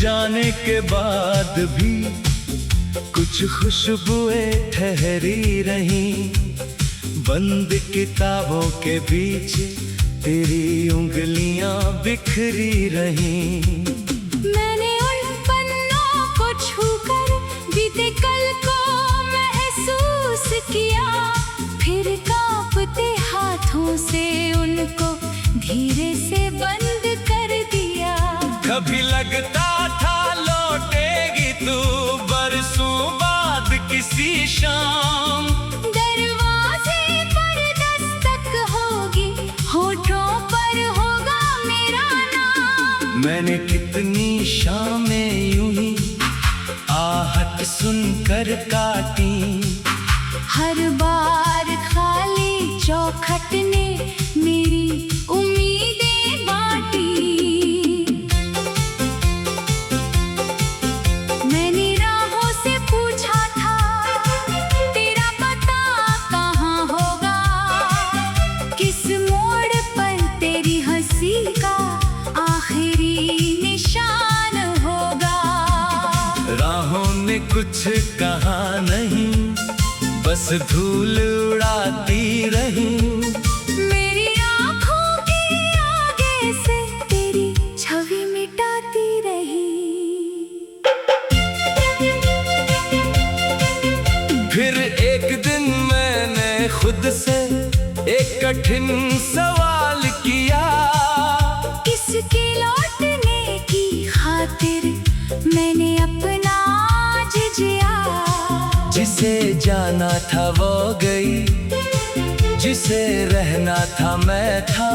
जाने के बाद भी कुछ खुशबुएं ठहरी रही। बंद किताबों के बीच तेरी उंगलियां बिखरी रही। मैंने उन पन्नों को छूकर बीते कल को महसूस किया, फिर कांपते हाथों से उनको धीरे से बंद कर दिया। कभी लगता था लौटेगी तू बरसों बाद किसी शाम, दरवाजे पर दस्तक होगी, होठों पर होगा मेरा नाम। मैंने कितनी शामें यूं ही आहट सुनकर काटी, हर बार खाली चौखट ने मेरी उम्मीदें बांटी। मैंने राहों से पूछा था तेरा पता कहाँ होगा, किस मोड़ पर तेरी हंसी का आखिरी निशान होगा। राहों ने कुछ कहा नहीं, बस धूल उड़ाती रही। मेरी आँखों के आगे से तेरी छवि मिटाती रही। फिर एक दिन मैंने खुद से एक कठिन सवाल किया, किसके लौटने की खातिर मैंने अपना आज जिया। जिसे जाना था वो गई, जिसे रहना था मैं था।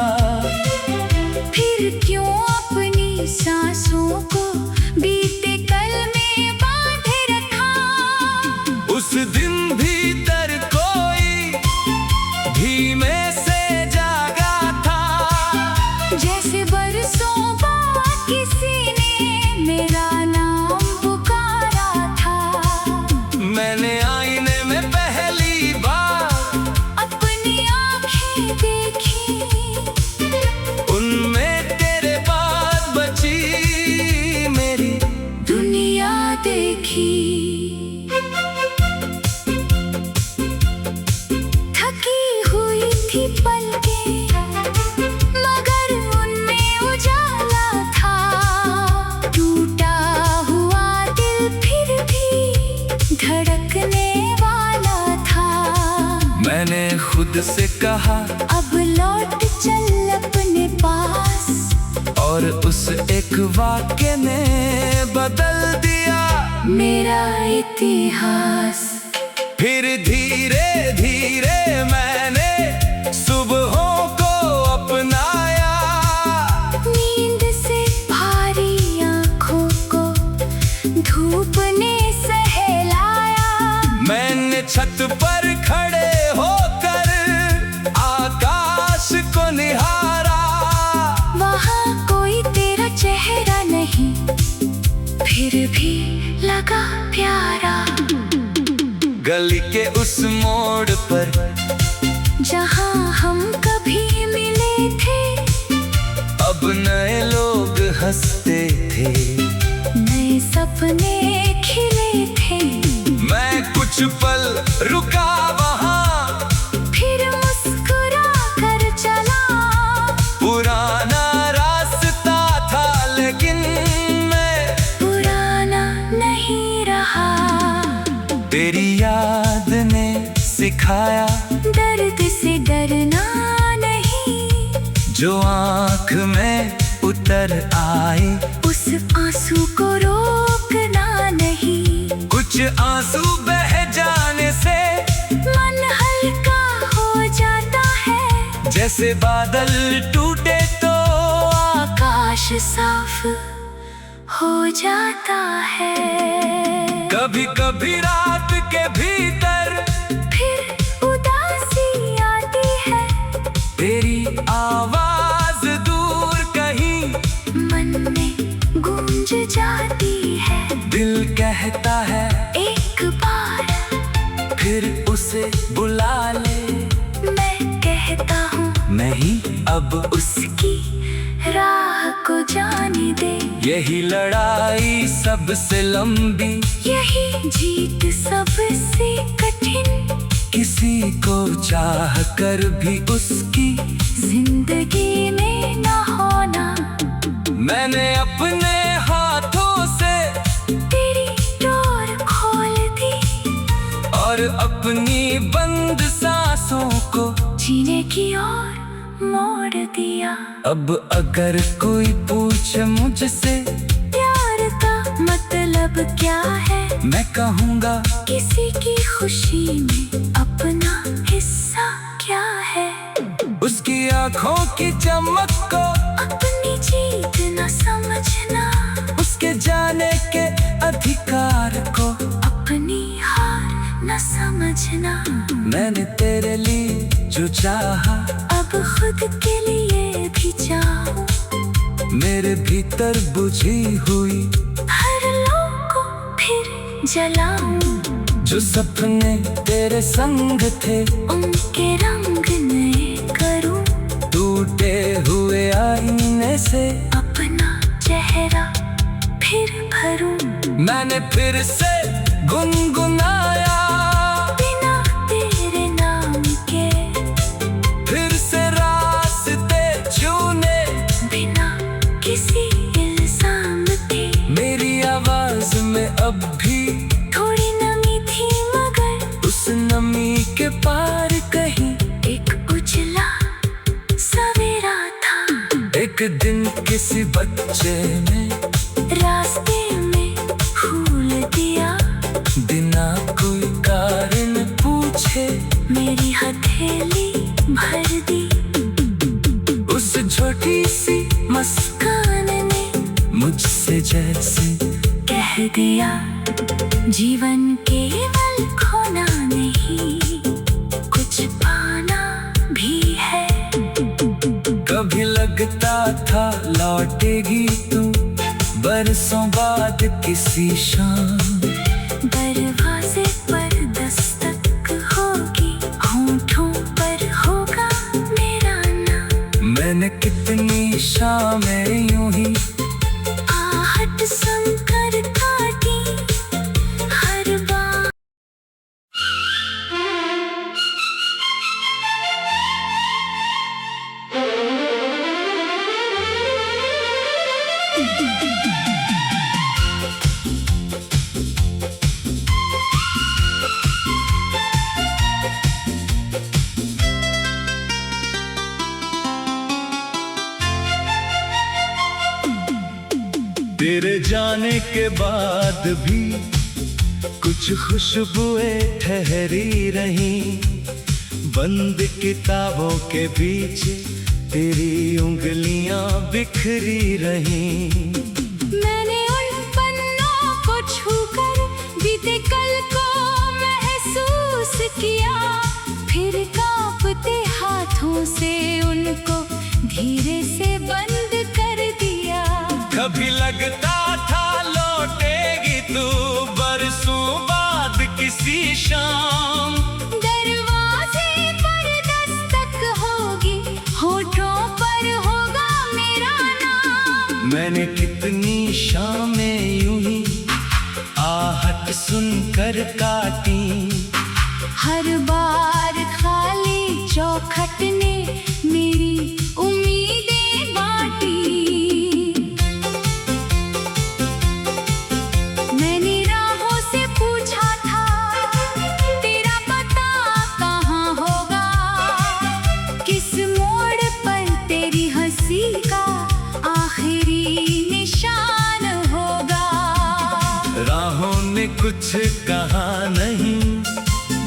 फिर क्यों अपनी सांसों को बीते कल में बांधे रखा। उस दिन भीतर कोई धीमे से जागा था, जैसे बरसों बाद किसी ने मेरा नाम पुकारा था। मैंने आईने में पहली बार अपनी आँखें देखी, उनमें तेरे बाद बची मेरी दुनिया देखी। थकी हुई थी पलकें, मगर उनमें उजाला था। टूटा हुआ दिल फिर भी धड़कने वाला था। मैंने खुद से कहा अब लौट चल अपने पास, और उस एक वाक्य ने बदल दिया मेरा इतिहास। फिर धीरे धीरे मैंने सुबहों को अपनाया, नींद से भारी आँखों को धूप ने सहलाया। मैंने छत पर खड़े होकर आकाश को निहारा। वहाँ कोई तेरा चेहरा नहीं, फिर भी लगा प्यारा। गली के उस मोड़ पर जहाँ हम कभी मिले थे, अब नए लोग हंसते थे, नए सपने खिले थे। मैं कुछ पल रुका वहाँ, फिर मुस्कुरा कर चला। पुराना रास्ता था लेकिन मैं पुराना नहीं रहा। तेरी याद ने सिखाया दर्द से डरना नहीं, जो आँख में उतर आए उस आंसू को रोकना नहीं। कुछ आंसू बह जाने से मन हल्का हो जाता है, जैसे बादल टूटे तो आकाश साफ हो जाता है। कभी कभी रात के भीतर फिर उदासी आती है, तेरी आवाज दूर कहीं मन में गूंज जाती है। दिल कहता है एक बार फिर उसे बुला ले, मैं कहता हूँ नहीं अब उसकी राह को जाने दे। यही लड़ाई सबसे लंबी, यही जीत सबसे कठिन। किसी को चाह कर भी उसकी जिंदगी में न होना। मैंने अपने हाथों से तेरी डोर खोल दी और अपनी बंद सांसों को जीने की ओर मोड़ दिया। अब अगर कोई पूछे मुझसे प्यार का मतलब क्या है, मैं कहूँगा किसी की खुशी में अपना हिस्सा क्या है। उसकी आँखों की चमक को अपनी जीत न समझना, उसके जाने के अधिकार को अपनी हार न समझना। मैंने तेरे लिए जो चाहा अब खुद के लिए भी चाहूं। मेरे भीतर बुझी हुई हर लोग को फिर जलाऊं। जो सपने तेरे संग थे उनके रंग नए करूं। टूटे हुए आईने से अपना चेहरा फिर भरूं। मैंने फिर से गुनगुनाया बिना तेरे नाम के, फिर से रास्ते चुने बिना किसी इल्जाम के। मेरी आवाज में अब भी थोड़ी नमी थी मगर उस नमी के पार कहीं एक उजला सवेरा था। एक दिन किसी बच्चे ने रास्ते में फूल दिया, बिना कोई कारण पूछे मेरी हथेली भर दी। उस छोटी सी मुस्कान ने मुझसे जैसे कह दिया, जीवन केवल खोना नहीं, कुछ पाना भी है। कभी लगता था लौटेगी तू बरसों बाद किसी शाम। दरवाजे पर दस्तक होगी, होठों पर होगा मेरा नाम। मैंने कितनी शामें यूं ही आहट सुनकर काटी हर बार। तेरे जाने के बाद भी कुछ खुशबुएं ठहरी रही, बंद किताबों के बीच तेरी उंगलियां बिखरी रही। मैंने उन पन्नों को छूकर बीते कल को महसूस किया, फिर कांपते हाथों से उनको धीरे से बंद कर दिया। कभी लगता था लौटेगी तू बरसों बाद किसी शाम। दरवाजे पर दस्तक होगी, होठों पर होगा मेरा नाम। मैंने कितनी शामें यूं ही आहट सुनकर काटी। हर बार खाली चौखट ने मेरी उम्मीदें बांटी। मैंने राहों से पूछा था तेरा पता कहाँ होगा, किस मोड़ पर तेरी हंसी का आखिरी निशान होगा। राहों ने कुछ कहा नहीं,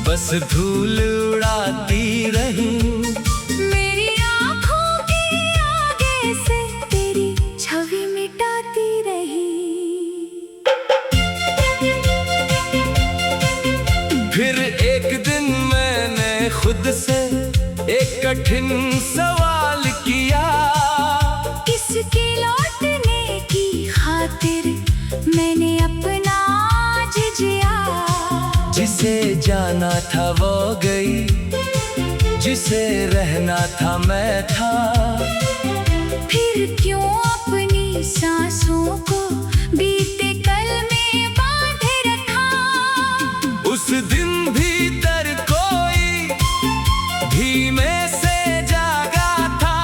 बस धूल उड़ाती रही। मेरी आँखों के आगे से तेरी छवि मिटाती रही। फिर एक दिन मैंने खुद से एक कठिन सवाल किया, किसके लौटने की खातिर मैंने अपना जिया। जिसे जाना था वो गई, जिसे रहना था मैं था। फिर क्यों अपनी सांसों को बीते कल में बांधे रखा। उस दिन भीतर कोई धीमे से जागा था,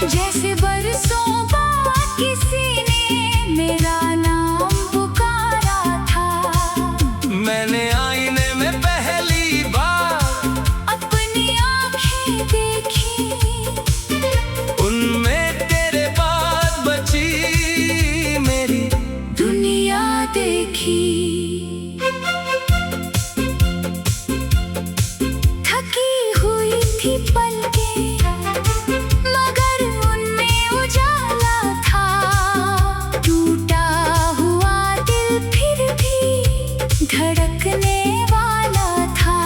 जैसे बरसों बाद किसी ने मेरा नाम पुकारा था। मैंने आईने में पहली बार अपनी आँखें देखी, उनमें तेरे बाद बची मेरी दुनिया देखी। थकी हुई थी पलकें, मगर उनमें उजाला था। टूटा हुआ दिल फिर भी धड़कने वाला था।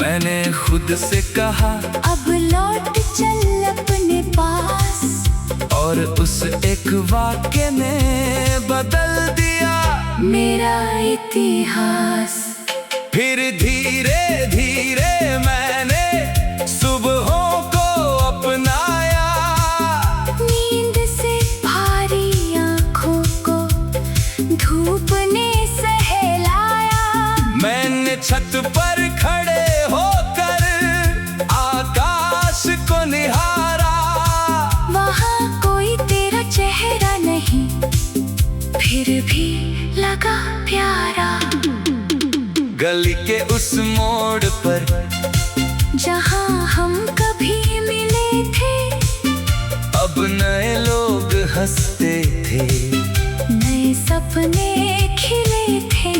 मैंने खुद से कहा अब लौट चल अपने पास, और उस एक वाक्य ने बदल दिया मेरा इतिहास। फिर धीरे धीरे मैंने सुबहों को अपनाया, नींद से भारी आँखों को धूप ने सहलाया। मैंने छत पर खड़े होकर आकाश को निहारा। वहाँ कोई तेरा चेहरा नहीं, फिर भी लगा प्यारा। गली के उस मोड़ पर जहाँ हम कभी मिले थे, अब नए लोग हंसते थे, नए सपने खिले थे।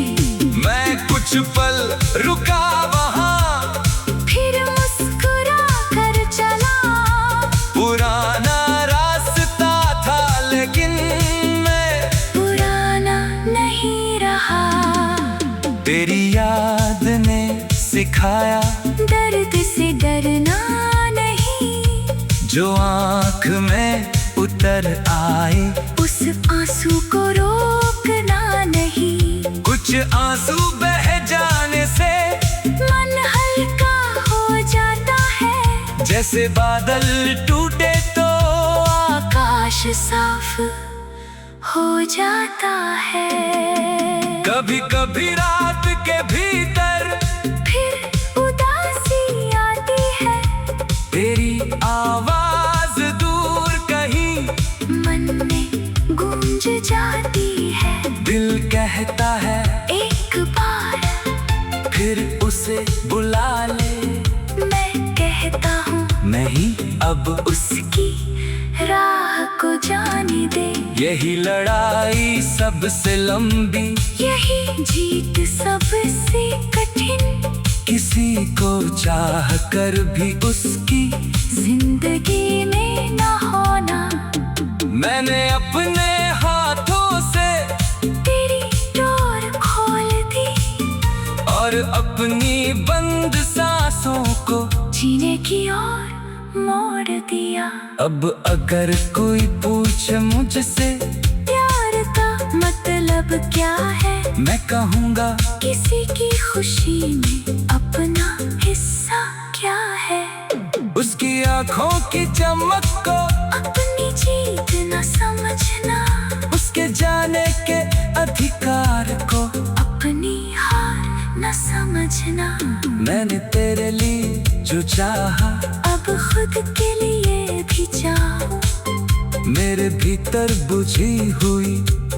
मैं कुछ पल रुका वहाँ, फिर मुस्कुरा कर चला। पुराना रास्ता था लेकिन मैं पुराना नहीं रहा। तेरी याद ने सिखाया दर्द से डरना नहीं, जो आँख में उतर आए उस आंसू को रोकना नहीं। कुछ आंसू बह जाने से मन हल्का हो जाता है, जैसे बादल टूटे तो आकाश साफ हो जाता है। कभी कभी रात के भीतर फिर उदासी आती है, तेरी आवाज दूर कहीं मन में गूंज जाती है। दिल कहता है एक बार फिर उसे बुला ले, मैं कहता हूँ नहीं अब उसकी राह को जाने दे। यही लड़ाई सबसे लंबी, यही जीत सबसे कठिन, किसी को चाह कर भी उसकी जिंदगी में न होना। मैंने अपने हाथों से तेरी डोर खोल दी, और अपनी बंद सांसों को जीने की ओर मोड़ दिया। अब अगर कोई पूछे मुझसे प्यार का मतलब क्या है, मैं कहूँगा किसी की खुशी में अपना हिस्सा क्या है। उसकी आँखों की चमक को अपनी जीत न समझना, उसके जाने के अधिकार को अपनी हार न समझना। मैंने तेरे लिए जो चाहा, अब खुद के लिए भी चाहो। मेरे भीतर बुझी हुई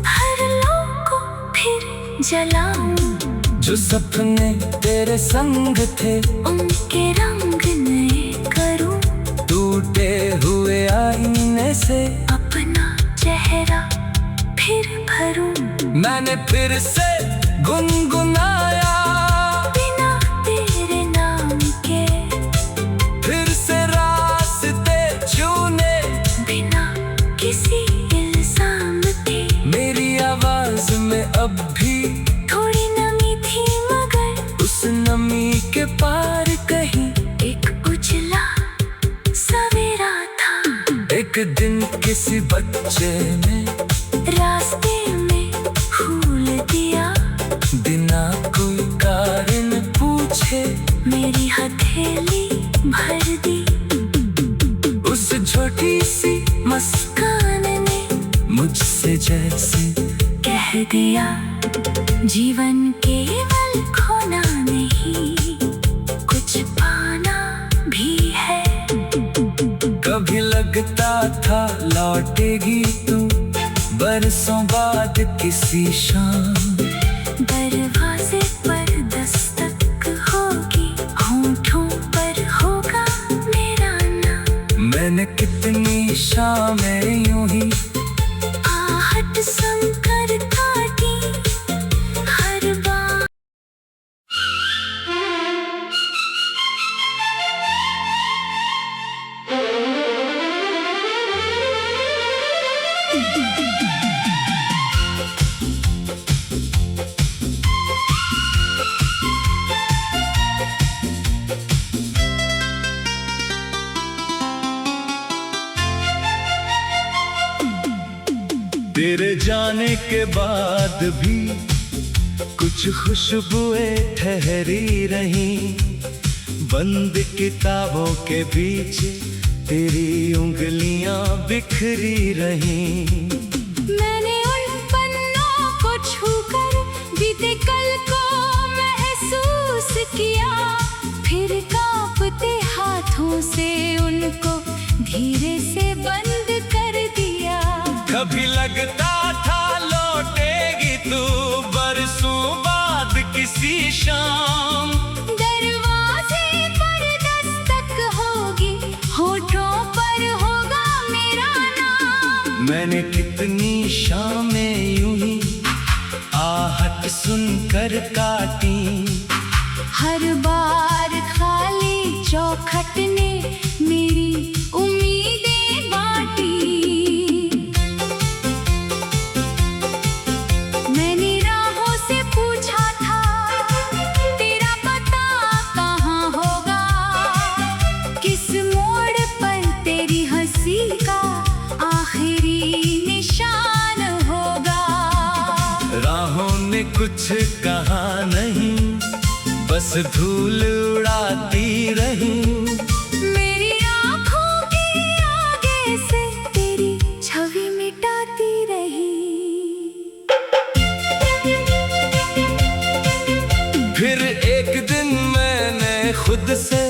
हर लो को फिर जलाऊं, जो सपने तेरे संग थे उनके रंग नए करूं। टूटे हुए आईने से अपना चेहरा फिर भरूं, मैंने फिर से गुनगुनाया बिना तेरे नाम के, फिर से रास्ते चुने बिना किसी इल्जाम के। मेरी आवाज में अब भी थोड़ी नमी थी मगर उस नमी के पार कहीं एक उजला सवेरा था। एक दिन किसी बच्चे ने रास्ते में फूल दिया, बिना कोई कारण पूछे मेरी हथेली भर दी। उस छोटी सी मुस्कान ने गया। जीवन केवल खोना नहीं, कुछ पाना भी है। कभी लगता था लौटेगी तू बरसों बाद किसी शाम। दरवाजे पर दस्तक होगी, होठों पर होगा मेरा नाम। मैंने कितनी शामें यूं ही आहट संकर काटी हर बार। तेरे जाने के बाद भी कुछ खुशबुएं ठहरी रही। बंद किताबों के बीच तेरी उंगलियां बिखरी रही। मैंने उन पन्नों को छूकर बीते कल को महसूस किया, फिर कांपते हाथों से उनको धीरे से बंद कर दिया। कभी लगता था लौटेगी तू बरसों बाद किसी शाम। दरवाजे पर दस्तक होगी, होठों पर होगा मेरा नाम। मैंने कितनी शामें यूं ही आहट सुनकर काटी। हर बार खाली चौखट ने मेरी उम्मीदें बांटी। मैंने राहों से पूछा था तेरा पता कहाँ होगा, किस मोड़ पर तेरी हंसी का आखिरी निशान होगा। राहों ने कुछ कहा नहीं, बस धूल उड़ाती रही। मेरी आँखों के आगे से तेरी छवि मिटाती रही। फिर एक दिन मैंने खुद से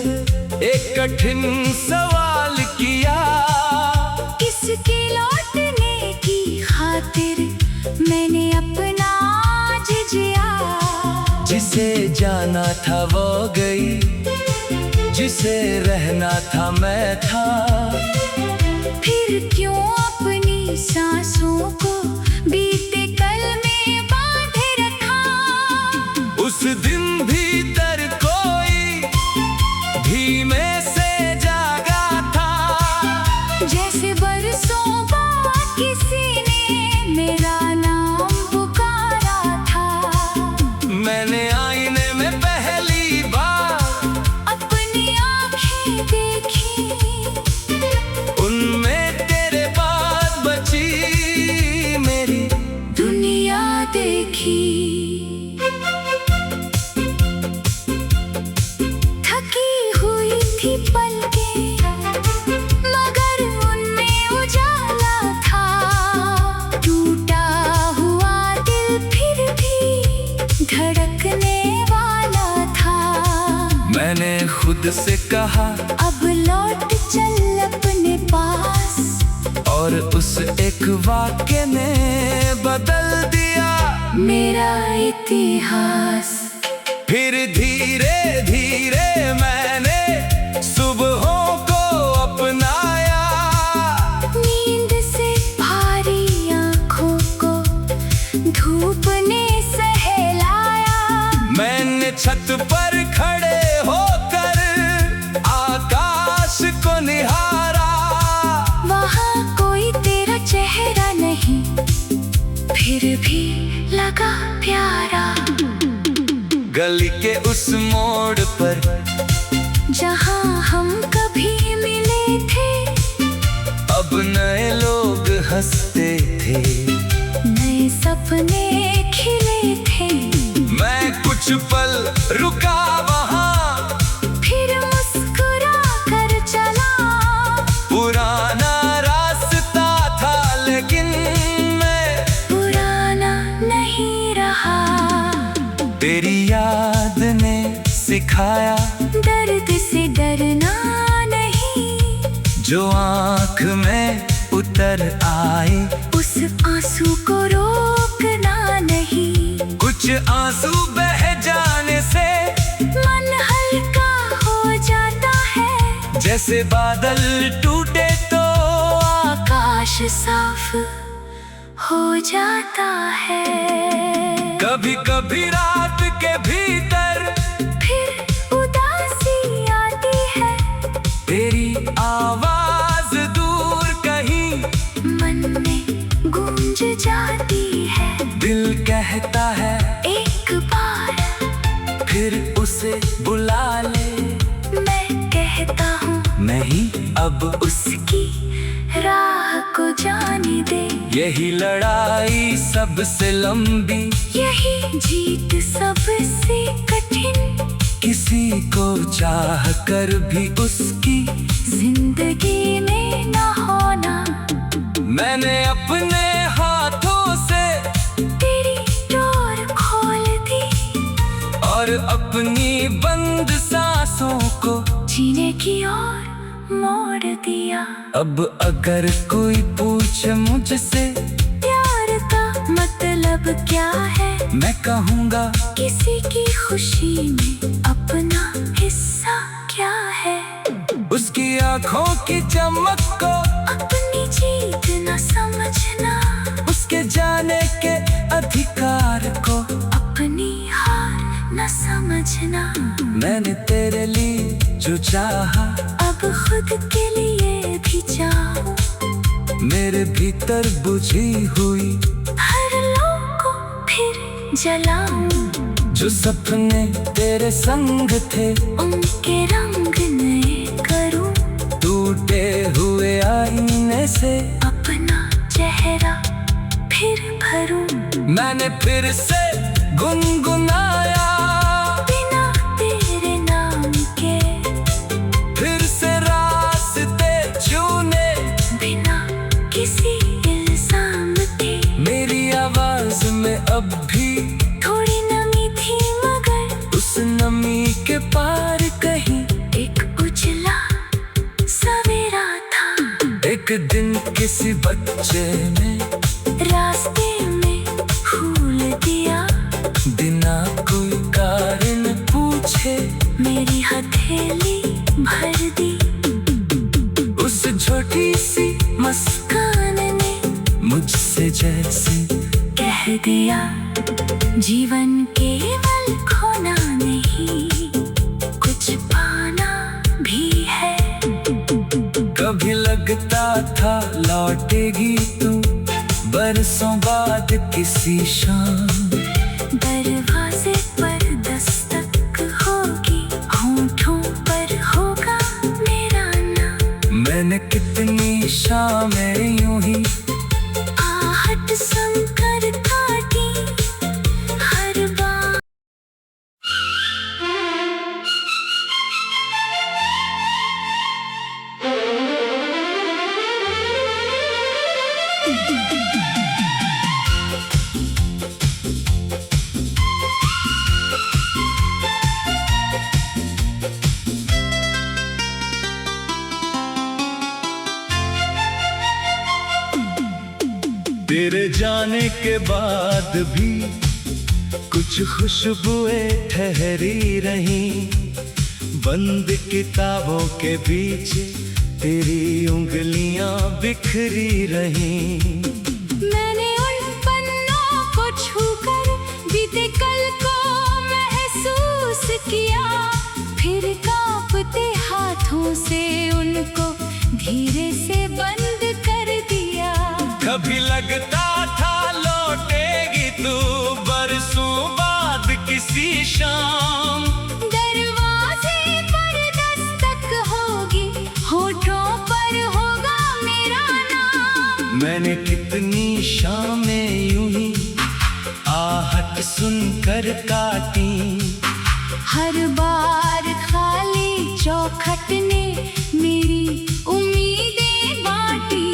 एक कठिन सवाल किया। किसके लौटने की खातिर मैंने अपना जिया। जिसे जाना था वो गई, जिसे रहना था मैं था। फिर क्यों अपनी सांसों को बीते कल में बांधे रखा। उस दिन भीतर कोई धीमे से जागा था। जैसे बरसों बाद किसी ने मेरा नाम पुकारा था। मैंने आईने में पहली बार अपनी आँखें देखी, उनमें तेरे बाद बची मेरी दुनिया देखी। थकी हुई थी पलकें, मगर उनमें उजाला था। टूटा हुआ दिल फिर भी धड़कने वाला था। मैंने खुद से कहा अब लौट चल अपने पास, और उस एक वाक्य ने बदल दिया मेरा इतिहास। फिर धीरे धीरे मैंने सुबहों को अपनाया। नींद से भारी आँखों को धूप ने सहलाया। मैंने छत पर खड़े होकर आकाश को निहारा। वहाँ कोई तेरा चेहरा नहीं, फिर भी लगा प्यारा। गली के उस मोड़ पर जहाँ हम कभी मिले थे, अब नए लोग हंसते थे। नए सपने खिले थे। मैं कुछ पल रुका वहाँ, फिर मुस्कुरा कर चला। पुराना रास्ता था लेकिन मैं पुराना नहीं सिखाया, दर्द से डरना नहीं, जो आँख में उतर आए उस आंसू को रोकना नहीं। कुछ आंसू बह जाने से मन हल्का हो जाता है, जैसे बादल टूटे तो आकाश साफ हो जाता है। कभी कभी रात के भीतर फिर उदासी आती है, तेरी आवाज दूर कहीं मन में गूंज जाती है। दिल कहता है एक बार फिर उसे बुला ले, मैं कहता हूँ नहीं अब उसकी राह को जाने दे। यही लड़ाई सबसे लंबी, यही जीत सबसे कठिन, किसी को चाह कर भी उसकी जिंदगी में न होना। मैंने अपने हाथों से तेरी डोर खोल दी और अपनी बंद सांसों को जीने की ओर मोड़ दिया। अब अगर कोई पूछे मुझसे प्यार का मतलब क्या है, मैं कहूँगा किसी की खुशी में अपना हिस्सा क्या है। उसकी आँखों की चमक को अपनी जीत न समझना, उसके जाने के अधिकार को अपनी हार न समझना। मैंने तेरे लिए जो चाहा अब खुद के लिए भी चाहूं, मेरे भीतर बुझी हुई हर लो को फिर जलाऊं। जो सपने तेरे संग थे उनके रंग नए करूं, टूटे हुए आईने से अपना चेहरा फिर भरूं। मैंने फिर से गुनगुनाया बिना तेरे नाम के, फिर से रास्ते चुने बिना किसी इल्जाम के। मेरी आवाज में अब भी थोड़ी नमी थी मगर उस नमी के पार कहीं एक उजला सवेरा था। एक दिन किसी बच्चे ने रास्ते में फूल दिया, बिना कोई कारण पूछे मेरी हथेली भर दी। उस छोटी सी मुस्कान ने मुझसे जैसे कह दिया, जीवन केवल खोना नहीं, कुछ पाना भी है। कभी लगता था लौटेगी तू बरसों बाद किसी शाम, दरवाजे पर दस्तक होगी, होठों पर होगा मेरा नाम। मैंने कितनी शामें यूं ही आहट सुनकर काटी हर बार। तेरे जाने के बाद भी कुछ खुशबुएं ठहरी रही, बंद किताबों के बीच तेरी उंगलियां बिखरी रही। मैंने उन पन्नों को छूकर बीते कल को महसूस किया, फिर कांपते हाथों से उनको धीरे से बंद कर दिया। कभी लगता था लौटेगी तू बरसों बाद किसी शाम, दरवाजे पर दस्तक होगी, होठों पर होगा मेरा नाम। मैंने कितनी शामें यूं ही आहट सुनकर काटी, हर बार खाली चौखट ने मेरी उम्मीदें बांटी।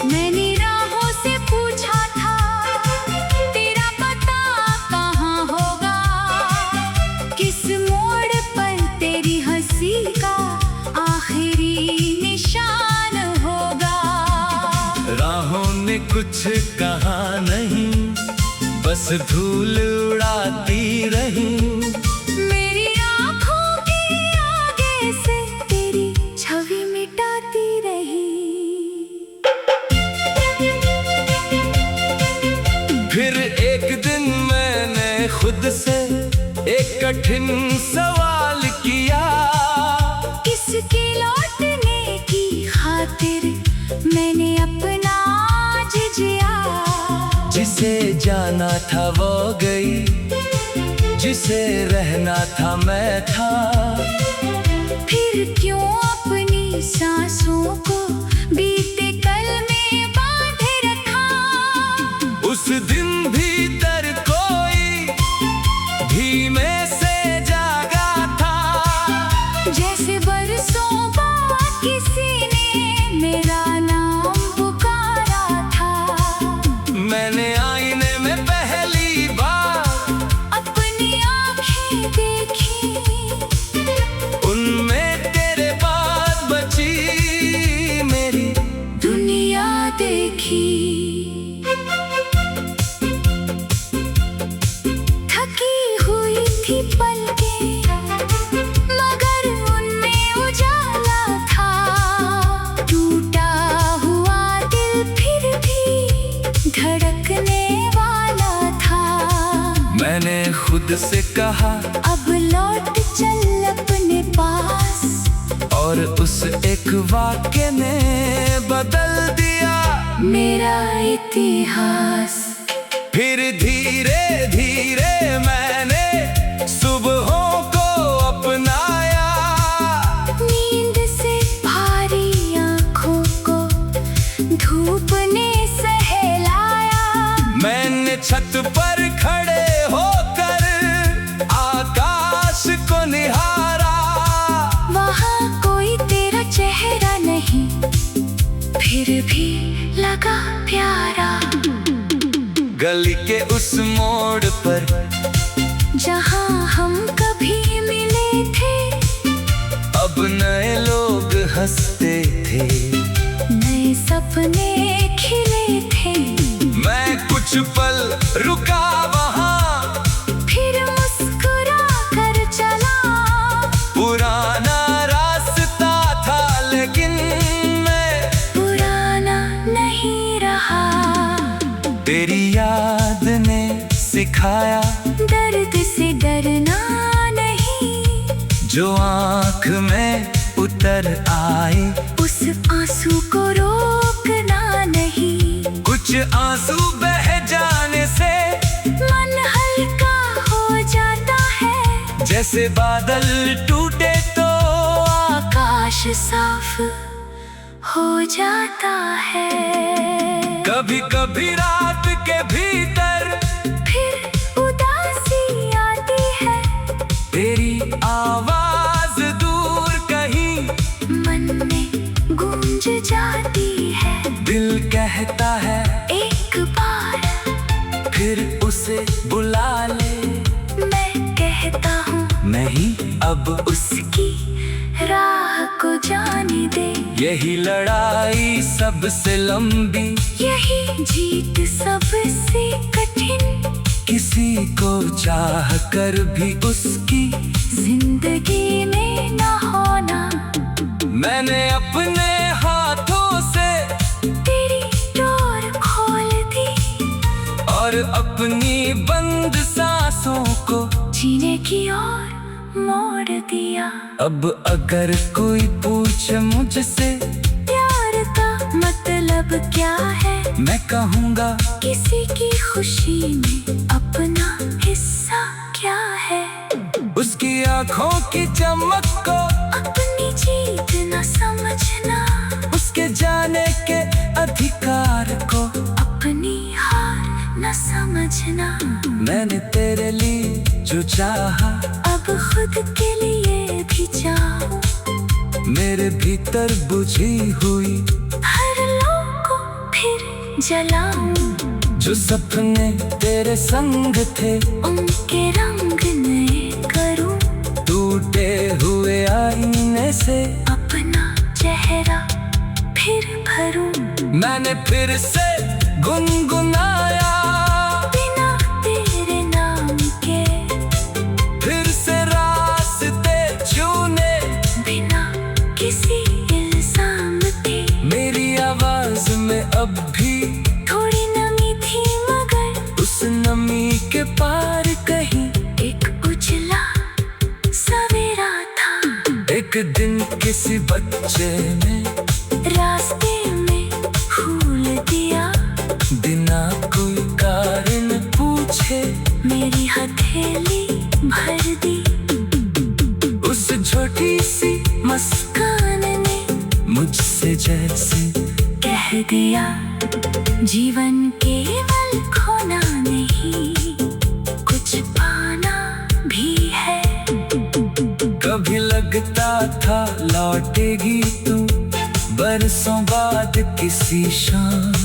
मैंने राहों से पूछा था तेरा पता कहाँ कुछ कहा नहीं, बस धूल उड़ाती रही। मेरी आँखों के आगे से तेरी छवि मिटाती रही। फिर एक दिन मैंने खुद से एक कठिन सवाल किया, किसके लौटने की खातिर मैंने अपना आज जिया। जिसे जाना था वो गई, जिसे रहना था मैं था। फिर क्यों अपनी सांसों को बीते कल में बांधे रखा। उस दिन भीतर कोई धीमे से जागा था, जैसे बरसों बाद किसी ने मेरा नाम पुकारा था। मैंने आईने में पहली बार अपनी आँखें देखी, उनमें तेरे बाद बची मेरी दुनिया देखी। थकी हुई थी पलकें, मगर उनमें उजाला था। टूटा हुआ दिल फिर भी धड़कने वाला था। मैंने खुद से कहा अब लौट चल अपने पास, और उस एक वाक्य ने बदल दिया मेरा इतिहास। फिर धीरे धीरे मैंने सुबहों को अपनाया, नींद से भारी आँखों को धूप ने सहलाया। मैंने छत पर खड़े होकर आकाश को निहारा। वहाँ कोई तेरा चेहरा नहीं, फिर भी लगा प्यारा। गली के उस मोड़ पर जहाँ हम कभी मिले थे, अब नए लोग हंसते थे, नए सपने खिले थे। मैं कुछ पल रुका वहाँ, फिर मुस्कुरा कर चला। पुराना रास्ता था लेकिन मैं पुराना नहीं रहा। तेरी याद ने सिखाया दर्द से डरना नहीं, जो आँख में उतर आए उस आंसू को रोकना नहीं। कुछ आंसू बह जाने से मन हल्का हो जाता है, जैसे बादल टूटे तो आकाश साफ हो जाता है। कभी कभी रात के भीतर फिर उदासी आती है, तेरी आवाज दूर कहीं मन में गूंज जाती है। दिल कहता है एक बार फिर उसे बुला ले, मैं कहता हूँ नहीं अब उसकी राह को जाने दे। यही लड़ाई सबसे लंबी, यही जीत सबसे कठिन, किसी को चाह कर भी उसकी जिंदगी में न होना। मैंने अपने हाथों से तेरी डोर खोल दी, और अपनी बंद सांसों को जीने की ओर मोड़ दिया। अब अगर कोई पूछे मुझसे प्यार का मतलब क्या है, मैं कहूँगा किसी की खुशी में अपना हिस्सा क्या है। उसकी आँखों की चमक को अपनी जीत न समझना, उसके जाने के अधिकार को अपनी हार न समझना। मैंने तेरे लिए जो चाहा, अब खुद के लिए भी चाहूं। मेरे भीतर बुझी हुई हर लोग को फिर जलाऊं। जो सपने तेरे संग थे उनके रंग नए करूं। टूटे हुए आईने से अपना चेहरा फिर भरूं। मैंने फिर से गुनगुनाया बिना तेरे नाम के, फिर से रास्ते चुने बिना किसी इल्जाम के। मेरी आवाज में अब भी थोड़ी नमी थी मगर उस नमी के पार कहीं एक उजला सवेरा था। एक दिन किसी बच्चे ने रास्ते में फूल दिया, बिना कोई कारण पूछे मेरी हथेली भर दी। उस छोटी सी मुस्कान ने मुझसे जैसे कह दिया, जीवन केवल खोना नहीं, कुछ पाना भी है। कभी लगता था लौटेगी तू बरसों बाद किसी शाम,